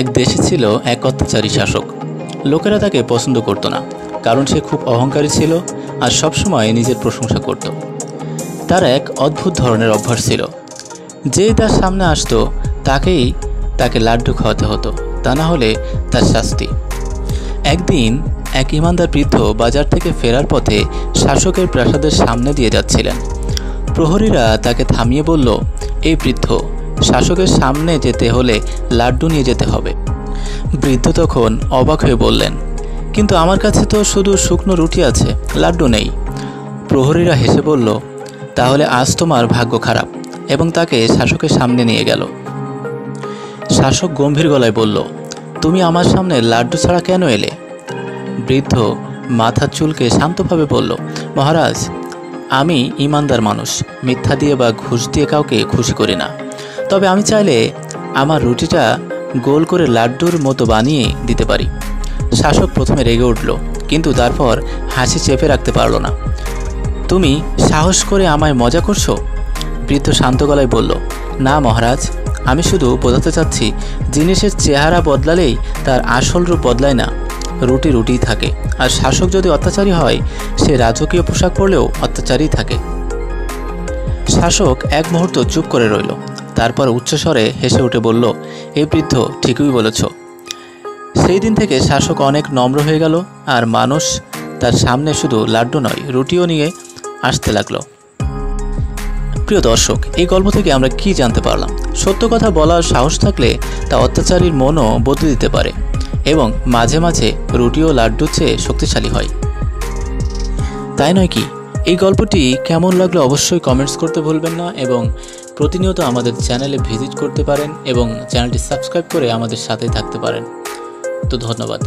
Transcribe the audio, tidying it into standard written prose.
এক দেশে ছিল এক অত্যাচারী শাসক। লোকেরা তাকে পছন্দ করত না, কারণ সে খুব অহংকারী ছিল আর সবসময় নিজের প্রশংসা করত। তার এক অদ্ভুত ধরনের অভ্যাস ছিল, যেই তার সামনে আসতো তাকে লাড্ডু খাওয়াতে হতো, তা না হলে তার শাস্তি। একদিন এক ইমানদার বৃদ্ধ বাজার থেকে ফেরার পথে শাসকের প্রাসাদের সামনে দিয়ে যাচ্ছিলেন। প্রহরীরা তাকে থামিয়ে বলল, এই বৃদ্ধ, শাসকের সামনে যেতে হলে লাড্ডু নিয়ে যেতে হবে। বৃদ্ধ তখন অবাক হয়ে বললেন, কিন্তু আমার কাছে তো শুধু শুকনো রুটি আছে, লাড্ডু নেই। প্রহরীরা হেসে বলল, তাহলে আজ তোমার ভাগ্য খারাপ, এবং তাকে শাসকের সামনে নিয়ে গেল। শাসক গম্ভীর গলায় বলল, তুমি আমার সামনে লাড্ডু ছাড়া কেন এলে? বৃদ্ধ মাথার চুলকে শান্তভাবে বলল, মহারাজ, আমি ইমানদার মানুষ, মিথ্যা দিয়ে বা ঘুষ দিয়ে কাউকে খুশি করি না। তবে আমি চাইলে আমার রুটিটা গোল করে লাড্ডুর মতো বানিয়ে দিতে পারি। শাসক প্রথমে রেগে উঠল, কিন্তু তারপর হাসি চেপে রাখতে পারল না। তুমি সাহস করে আমায় মজা করছো? বৃদ্ধ শান্ত গলায় বলল, না মহারাজ, আমি শুধু বোঝাতে চাচ্ছি, জিনিসের চেহারা বদলালেই তার আসল রূপ বদলায় না। রুটি রুটিই থাকে, আর শাসক যদি অত্যাচারী হয়, সে রাজকীয় পোশাক পরলেও অত্যাচারী থাকে। শাসক এক মুহূর্ত চুপ করে রইল, তারপর উচ্চস্বরে হেসে উঠে বলল, এই বৃদ্ধ ঠিকই বলেছ। সেই দিন থেকে শাসক অনেক নম্র হয়ে গেল, আর মানুষ তার সামনে শুধু লাড্ডু নয়, রুটিও নিয়ে আসতে লাগলো। প্রিয় দর্শক, এই গল্প থেকে আমরা কি জানতে পারলাম? সত্য কথা বলার সাহস থাকলে তা অত্যাচারীর মনও বদলে দিতে পারে, এবং মাঝে মাঝে রুটিও লাড্ডুর চেয়ে শক্তিশালী হয়, তাই নয় কি? এই গল্পটি কেমন লাগলো অবশ্যই কমেন্টস করতে ভুলবেন না, এবং প্রতিনিয়ত আমাদের চ্যানেলে ভিজিট করতে পারেন এবং চ্যানেলটি সাবস্ক্রাইব করে আমাদের সাথেই থাকতে পারেন। তো ধন্যবাদ।